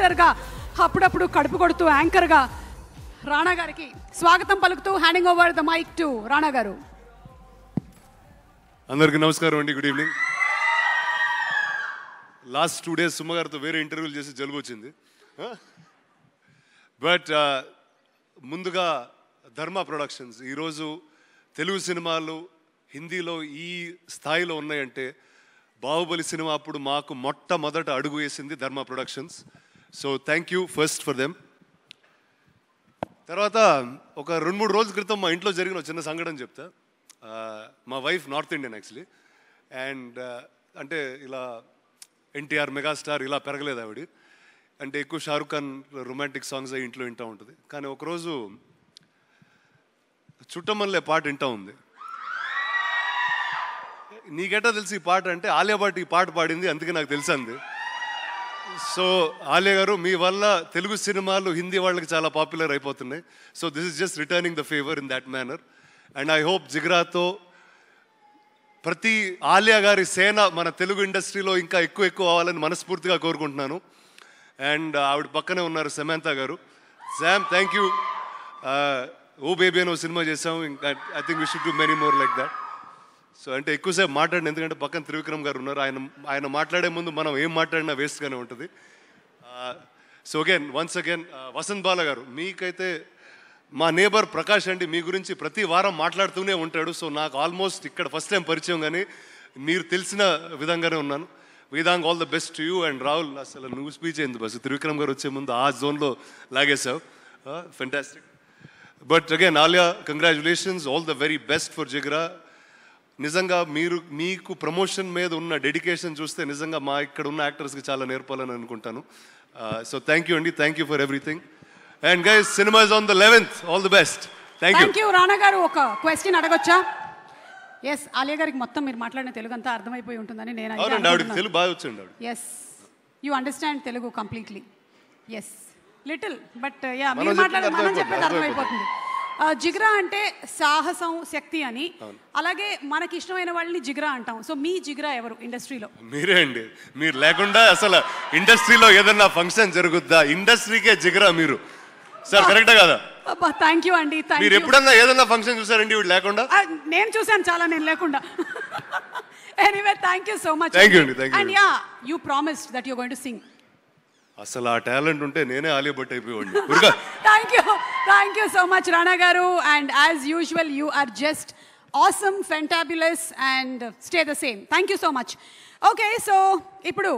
రైటర్గా, అప్పుడప్పుడు కడుపు కొడుతూ యాంకర్గా రాణా గారికి స్వాగతం పలుకుతూ handing over the mic to Rana గారు. అందరికీ నమస్కారం అండి, good evening. Last 2 days Suma గారితో వేరే ఇంటర్వ్యూలు చేసి జలుబు వచ్చింది. బట్ ముందుగా ధర్మ ప్రొడక్షన్స్ ఈరోజు తెలుగు సినిమాలు హిందీలో ఈ స్థాయిలో ఉన్నాయంటే బాహుబలి సినిమా అప్పుడు మాకు మొట్టమొదట అడుగు వేసింది ధర్మ productions. So thank you first for them. తర్వాత ఒక 2-3 రోజుల క్రితం మా ఇంట్లో జరిగిన ఒక చిన్న సంఘటన చెప్తా. మా wife north Indian actually, and అంటే ఇలా ఎన్టీఆర్ మెగాస్టార్ ఇలా పెరగలేదు ఆవిడ. అంటే ఎక్కువ షారుఖ్ ఖాన్ రొమాంటిక్ సాంగ్స్ అవి ఇంట్లో వింటూ ఉంటుంది. కానీ ఒకరోజు చుట్టమల్లే పాట వింటూ ఉంది. నీకెట్టా తెలిసి ఈ పాట అంటే ఆలియా భట్ ఈ పాట పాడింది, అందుకే నాకు తెలిసింది. సో ఆలియా గారు, మీ వల్ల తెలుగు సినిమాలు హిందీ వాళ్ళకి చాలా పాపులర్ అయిపోతున్నాయి. So this is just returning the favour in that manner. And I hope జిగ్రాతో ప్రతి ఆలియా గారి సేన మన తెలుగు ఇండస్ట్రీలో ఇంకా ఎక్కువ అవ్వాలని మనస్ఫూర్తిగా కోరుకుంటున్నాను. అండ్ ఆవిడ పక్కనే ఉన్నారు సమంత గారు. Sam, thank you. Oh Baby అని ఒక సినిమా చేసాం. ఇంకా I think we should do many more like that. So అంటే ఎక్కువసేపు మాట్లాడిన, ఎందుకంటే పక్కన త్రివిక్రమ్ గారు ఉన్నారు. ఆయన మాట్లాడే ముందు మనం ఏం మాట్లాడినా వేస్ట్గానే ఉంటుంది. సో వన్స్ అగైన్ వసంత్ బాల గారు, మీకైతే మా నేబర్ ప్రకాష్ అండి మీ గురించి ప్రతి వారం మాట్లాడుతూనే ఉంటాడు. సో నాకు ఆల్మోస్ట్ ఇక్కడ ఫస్ట్ టైం పరిచయం, కానీ మీరు తెలిసిన విధంగానే ఉన్నాను. Vedang, all the best to you. And Rahul, అసలు నువ్వు స్పీచ్ అయింది బస్ త్రివిక్రమ్ గారు వచ్చే ముందు ఆ జోన్లో లాగేసావు. Fantastic. But again Alia, congratulations, all the very best for Jigra. నిజంగా మీకు ప్రమోషన్ మీద ఉన్న డెడికేషన్ చూస్తే నిజంగా మా ఇక్కడ ఉన్న యాక్టర్స్కి చాలా నేర్పాలని అనుకుంటాను. సో థ్యాంక్ యూ అండి, thank you for everything. And guys, cinema is on the 11th. All the best. Thank you. Rana గారు, ఒక క్వశ్చన్ అడగొచ్చా? ఎస్, ఆలియా గారికి మొత్తం మీరు మాట్లాడిన తెలుగు అంతా అర్థమైపోయి ఉంటుందని నేను తెలుగు బాగా వచ్చింది. Yes, you understand Telugu completely. Yes, little, but yeah మీరు మాట్లాడే మనం చెప్పేది అర్థమైపోతుంది. జిగ్రా అంటే సాహసం, శక్తి అని. అలాగే మనకి ఇష్టమైన వాళ్ళని జిగ్రా అంటాం. సో మీ జిగ్రా ఎవరు ఇండస్ట్రీలో? మీరే అండి. మీరు లేకుండా అసలు ఇండస్ట్రీలో ఏదన్నా ఫంక్షన్ జరుగుద్దా? ఇండస్ట్రీకే జిగ్రా మీరు. సార్ కరెక్టా కదా? థ్యాంక్ యూ అండి. మీరు ఎప్పుడన్నా ఏదన్నా ఫంక్షన్ చూసారండి వీడు లేకుండా? నేను చూసాను చాలా, నేను లేకుండా. Anyway, thank you so much. Thank you అండి. Thank you. And ya, you promised that you are going to sing. అసలు ఆ టాలెంట్ ఉంటే నేనే ఆలియా భట్ అయిపోయాడు. Thank you so much Rana గారు. And as usual you are just awesome, fantabulous, and stay the same. Thank you so much. Okay, so ఇప్పుడు